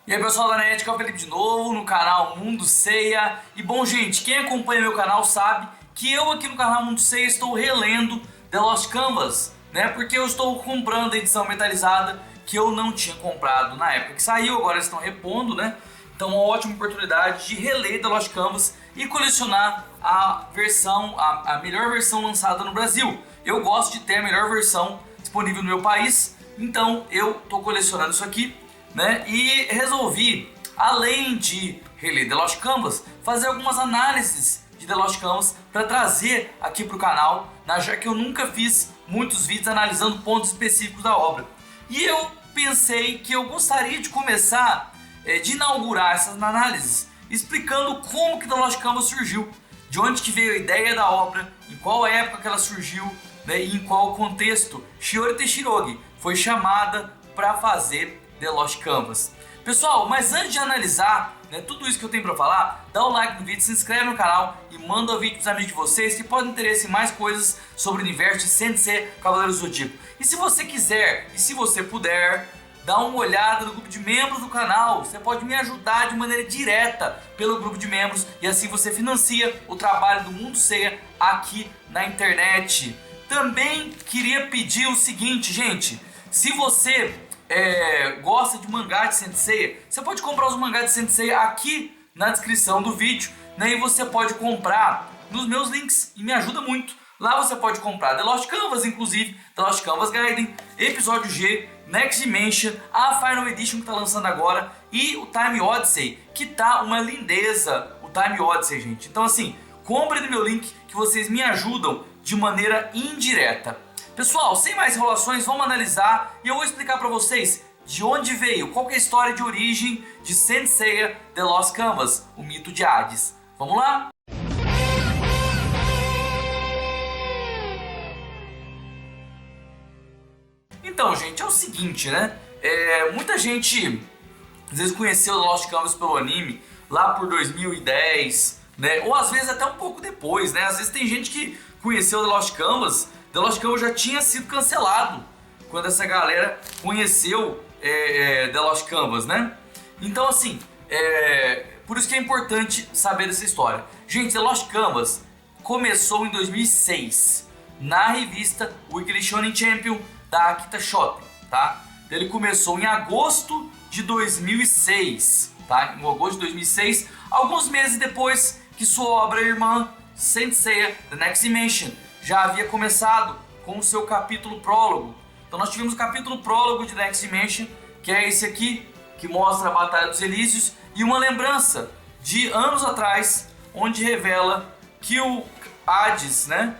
E aí pessoal da NET, aqui é o Felipe de novo no canal Mundo Seiya. E bom gente, quem acompanha meu canal sabe que eu aqui no canal Mundo Seiya estou relendo The Lost Canvas, né? Porque eu estou comprando a edição metalizada que eu não tinha comprado na época que saiu, agora eles estão repondo, né? Então uma ótima oportunidade de reler The Lost Canvas e colecionar a versão, a melhor versão lançada no Brasil. Eu gosto de ter a melhor versão disponível no meu país, então eu estou colecionando isso aqui, né? E resolvi, além de reler The Lost Canvas, fazer algumas análises de The Lost Canvas para trazer aqui para o canal, né? Já que eu nunca fiz muitos vídeos analisando pontos específicos da obra. E eu pensei que eu gostaria de começar, de inaugurar essas análises, explicando como que The Lost Canvas surgiu, de onde que veio a ideia da obra, em qual época que ela surgiu, né? E em qual contexto Shiori Teshirogi foi chamada para fazer The Lost Canvas. Pessoal, mas antes de analisar, né, tudo isso que eu tenho para falar, dá o like no vídeo, se inscreve no canal e manda o vídeo para os amigos de vocês que podem ter interesse em mais coisas sobre o universo de Sensei Cavaleiro do Zodíaco. E se você quiser, e se você puder, dá uma olhada no grupo de membros do canal. Você pode me ajudar de maneira direta pelo grupo de membros e assim você financia o trabalho do Mundo Seiya aqui na internet. Também queria pedir o seguinte, gente, se você gosta de mangá de Sensei, você pode comprar os mangás de Sensei aqui na descrição do vídeo, né? E você pode comprar nos meus links e me ajuda muito. Lá você pode comprar The Lost Canvas, inclusive The Lost Canvas Gaiden, Episódio G, Next Dimension, a Final Edition que tá lançando agora e o Time Odyssey, que tá uma lindeza, o Time Odyssey, gente. Então assim, compre no meu link que vocês me ajudam de maneira indireta. Pessoal, sem mais enrolações, vamos analisar e eu vou explicar para vocês de onde veio, qual que é a história de origem de Saint Seiya The Lost Canvas, o mito de Hades. Vamos lá? Então, gente, é o seguinte, né? Muita gente às vezes conheceu The Lost Canvas pelo anime lá por 2010, né? Ou às vezes até um pouco depois, né? Às vezes tem gente que conheceu The Lost Canvas já tinha sido cancelado quando essa galera conheceu The Lost Canvas, né? Então assim, por isso que é importante saber dessa história. Gente, The Lost Canvas começou em 2006 na revista Weekly Shonen Champion da Akita Shoten, tá? Ele começou em agosto de 2006, tá? Em agosto de 2006, alguns meses depois que sua obra irmã Saint Seiya The Next Dimension já havia começado com o seu capítulo prólogo. Então nós tivemos o capítulo prólogo de Next Dimension, que é esse aqui, que mostra a Batalha dos Elísios, e uma lembrança de anos atrás, onde revela que o Hades, né,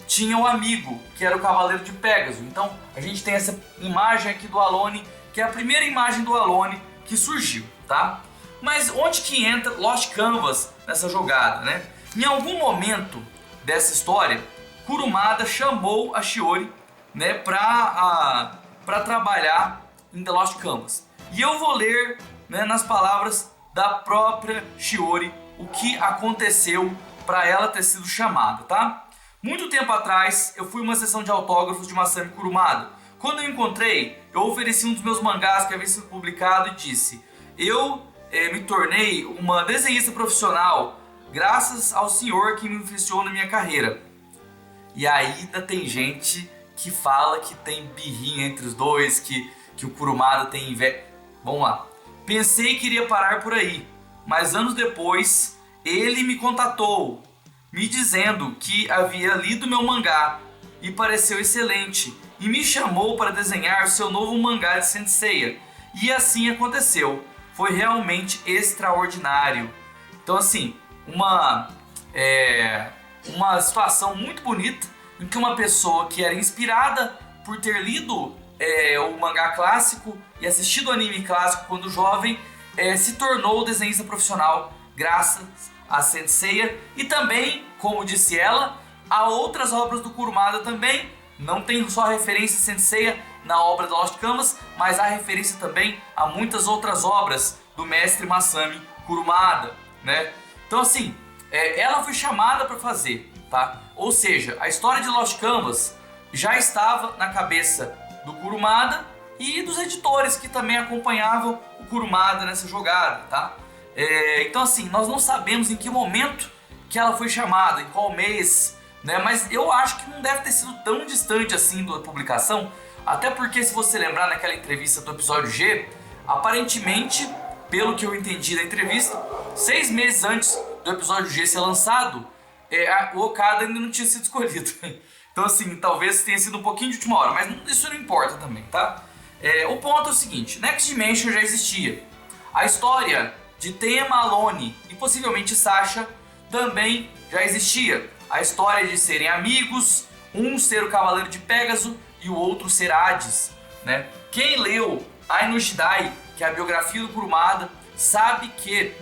tinha um amigo, que era o Cavaleiro de Pégaso. Então a gente tem essa imagem aqui do Alone, que é a primeira imagem do Alone que surgiu, tá? Mas onde que entra Lost Canvas nessa jogada, né? Em algum momento dessa história, Kurumada chamou a Shiori, né, para trabalhar em The Lost Canvas. E eu vou ler, né, nas palavras da própria Shiori o que aconteceu para ela ter sido chamada, tá? Muito tempo atrás, eu fui a uma sessão de autógrafos de Masami Kurumada. Quando eu encontrei, eu ofereci um dos meus mangás que havia sido publicado e disse: eu me tornei uma desenhista profissional graças ao senhor que me influenciou na minha carreira. E ainda tem gente que fala que tem birrinha entre os dois, que o Kurumada tem inveja. Vamos lá. Pensei que iria parar por aí, mas anos depois ele me contatou, me dizendo que havia lido meu mangá e pareceu excelente, e me chamou para desenhar o seu novo mangá de Saint Seiya. E assim aconteceu. Foi realmente extraordinário. Então assim, uma situação muito bonita em que uma pessoa que era inspirada por ter lido o mangá clássico e assistido o anime clássico quando jovem, se tornou desenhista profissional graças a Saint Seiya e também, como disse ela, a outras obras do Kurumada também. Não tem só referência a Saint Seiya na obra da Lost Canvas, mas há referência também a muitas outras obras do mestre Masami Kurumada, né? Então assim, ela foi chamada para fazer, tá? Ou seja, a história de Lost Canvas já estava na cabeça do Kurumada e dos editores que também acompanhavam o Kurumada nessa jogada, tá? Então assim, nós não sabemos em que momento que ela foi chamada, em qual mês, né? Mas eu acho que não deve ter sido tão distante assim da publicação, até porque se você lembrar naquela entrevista do episódio G, aparentemente, pelo que eu entendi da entrevista, 6 meses antes do episódio G ser lançado, o Okada ainda não tinha sido escolhido. Então assim, talvez tenha sido um pouquinho de última hora, mas isso não importa também, tá? O ponto é o seguinte, Next Dimension já existia. A história de Tenma Alone e possivelmente Sasha também já existia. A história de serem amigos, um ser o Cavaleiro de Pégaso e o outro ser Hades, né? Quem leu Aino Shidai, que é a biografia do Kurumada, sabe que,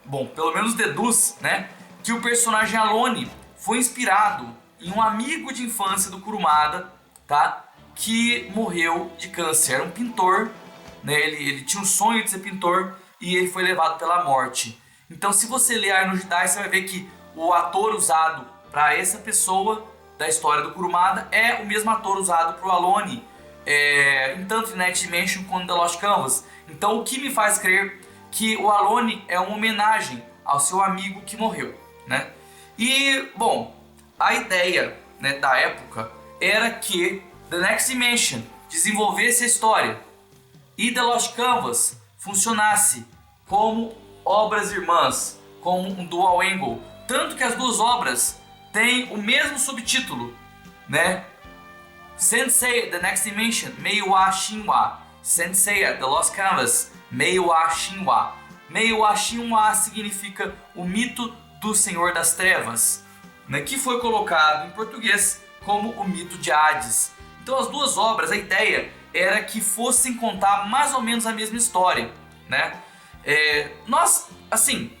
bom, pelo menos deduz, né, que o personagem Alone foi inspirado em um amigo de infância do Kurumada, tá? Que morreu de câncer. Era um pintor, né? Ele tinha um sonho de ser pintor e ele foi levado pela morte. Então, se você ler Aino Shidai, você vai ver que o ator usado para essa pessoa da história do Kurumada é o mesmo ator usado para o Alone, em tanto Next Dimension quanto The Lost Canvas. Então, o que me faz crer que o Alone é uma homenagem ao seu amigo que morreu, né? E, bom, a ideia, né, da época era que The Next Dimension desenvolvesse a história e The Lost Canvas funcionasse como obras irmãs, como um dual angle, tanto que as duas obras têm o mesmo subtítulo, né? Senseiya The Next Dimension Meiwa Shinwa, Senseiya The Lost Canvas Meiwa Shinwa. Meiwa Shinwa significa o mito do Senhor das Trevas, né? Que foi colocado em português como o mito de Hades. Então as duas obras, a ideia era que fossem contar mais ou menos a mesma história, né? Nós, assim,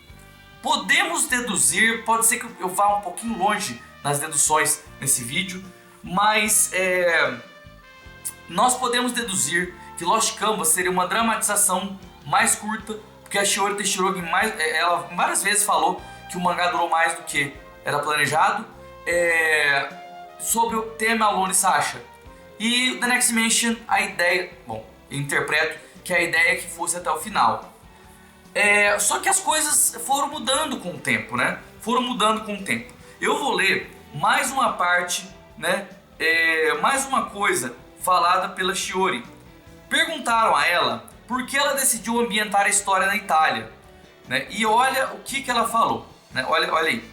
podemos deduzir, pode ser que eu vá um pouquinho longe nas deduções nesse vídeo, mas nós podemos deduzir que Lost Canvas seria uma dramatização mais curta, porque a Shiori Tetsuro ela várias vezes falou que o mangá durou mais do que era planejado, sobre o tema Alone Sasha. E The Next Dimension, a ideia, bom, eu interpreto que a ideia é que fosse até o final. Só que as coisas foram mudando com o tempo, né? Foram mudando com o tempo. Eu vou ler mais uma parte, né? Mais uma coisa falada pela Shiori. Perguntaram a ela por que ela decidiu ambientar a história na Itália, né? E olha o que ela falou, né? Olha aí.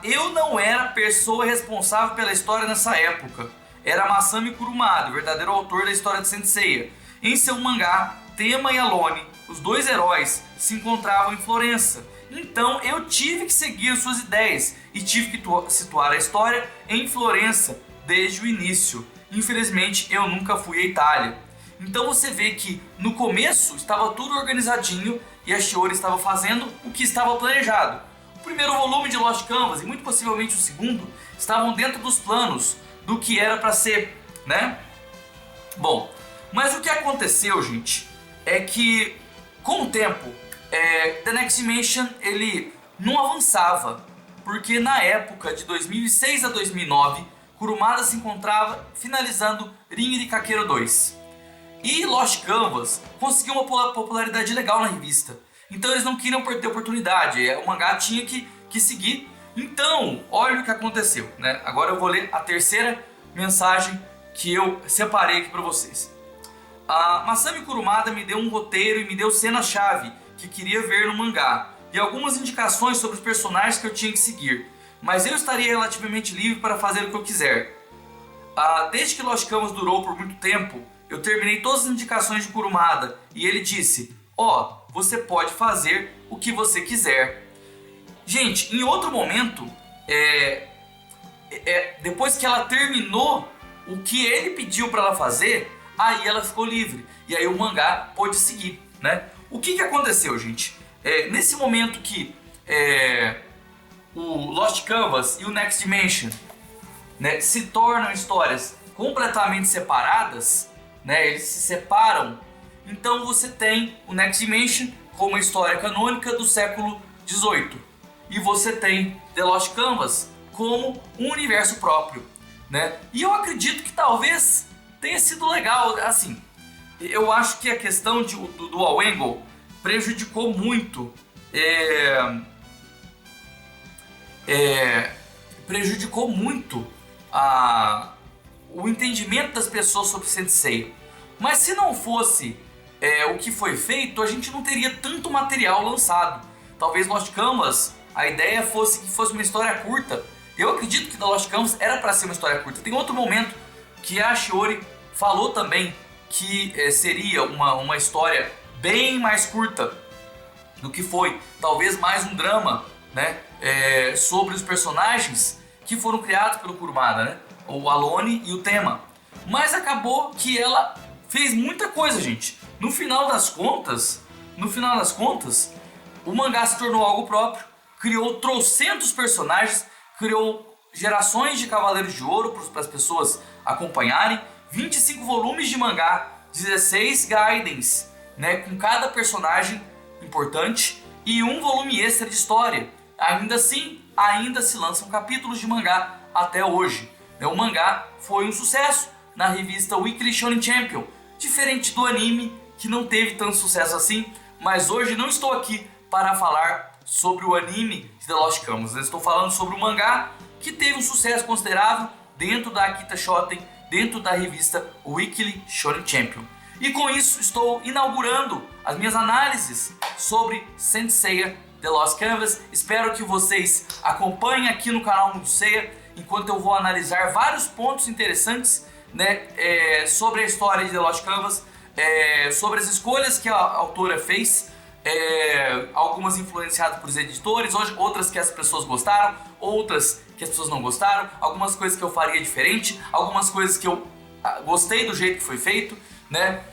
Eu não era a pessoa responsável pela história nessa época. Era Masami Kurumada, o verdadeiro autor da história de Senseiya. Em seu mangá, Tenma e Alone, os dois heróis, se encontravam em Florença. Então eu tive que seguir suas ideias e tive que situar a história em Florença desde o início. Infelizmente eu nunca fui à Itália. Então você vê que no começo estava tudo organizadinho e a Shiori estava fazendo o que estava planejado. O primeiro volume de Lost Canvas e muito possivelmente o segundo estavam dentro dos planos do que era para ser, né? Bom, mas o que aconteceu, gente, é que com o tempo The Next Dimension ele não avançava, porque na época de 2006 a 2009 Kurumada se encontrava finalizando Ring Kakeru 2 e Lost Canvas conseguiu uma popularidade legal na revista, então eles não queriam perder a oportunidade, o mangá tinha que seguir. Então, olha o que aconteceu, né? Agora eu vou ler a terceira mensagem que eu separei aqui para vocês. A Masami Kurumada me deu um roteiro e me deu cena-chave que queria ver no mangá e algumas indicações sobre os personagens que eu tinha que seguir, mas eu estaria relativamente livre para fazer o que eu quiser. Desde que Lost Canvas durou por muito tempo, eu terminei todas as indicações de Kurumada e ele disse: você pode fazer o que você quiser. Gente, em outro momento, depois que ela terminou o que ele pediu para ela fazer, aí ela ficou livre. E aí o mangá pôde seguir, né? O que aconteceu, gente? Nesse momento que o Lost Canvas e o Next Dimension, né, se tornam histórias completamente separadas, né, eles se separam, então você tem o Next Dimension como uma história canônica do século XVIII. E você tem The Lost Canvas como um universo próprio, né? E eu acredito que talvez tenha sido legal. Assim, eu acho que a questão do Dual Angle prejudicou muito o entendimento das pessoas sobre Saint Seiya. Mas se não fosse o que foi feito, a gente não teria tanto material lançado. Talvez Lost Canvas, a ideia fosse que fosse uma história curta. Eu acredito que da Lost Canvas era para ser uma história curta. Tem outro momento que a Shiori falou também que seria uma história bem mais curta do que foi. Talvez mais um drama, né, sobre os personagens que foram criados pelo Kurumada, né, o Alone e o Tema. Mas acabou que ela fez muita coisa, gente. No final das contas, o mangá se tornou algo próprio, criou trocentos personagens, criou gerações de Cavaleiros de Ouro para as pessoas acompanharem, 25 volumes de mangá, 16 Gaidens, né, com cada personagem importante e um volume extra de história. Ainda assim, ainda se lançam capítulos de mangá até hoje. O mangá foi um sucesso na revista Weekly Shonen Champion, diferente do anime, que não teve tanto sucesso assim, mas hoje não estou aqui para falar sobre o anime de The Lost Canvas. Eu estou falando sobre o mangá que teve um sucesso considerável dentro da Akita Shoten, dentro da revista Weekly Shonen Champion. E com isso estou inaugurando as minhas análises sobre Saint Seiya The Lost Canvas. Espero que vocês acompanhem aqui no canal Mundo Seiya, enquanto eu vou analisar vários pontos interessantes, né, sobre a história de The Lost Canvas, sobre as escolhas que a autora fez, algumas influenciadas por editores, outras que as pessoas gostaram, outras que as pessoas não gostaram, algumas coisas que eu faria diferente, algumas coisas que eu gostei do jeito que foi feito, né?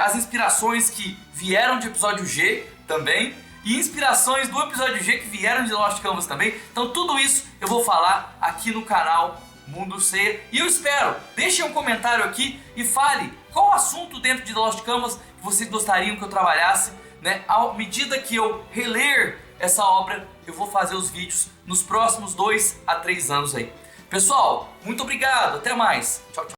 As inspirações que vieram de episódio G também, e inspirações do episódio G que vieram de Lost Canvas também. Então tudo isso eu vou falar aqui no canal Mundo Seiya. E eu espero, deixem um comentário aqui e fale qual assunto dentro de Lost Canvas que vocês gostariam que eu trabalhasse, né? À medida que eu reler essa obra, eu vou fazer os vídeos nos próximos 2 a 3 anos aí. Pessoal, muito obrigado, até mais. Tchau, tchau.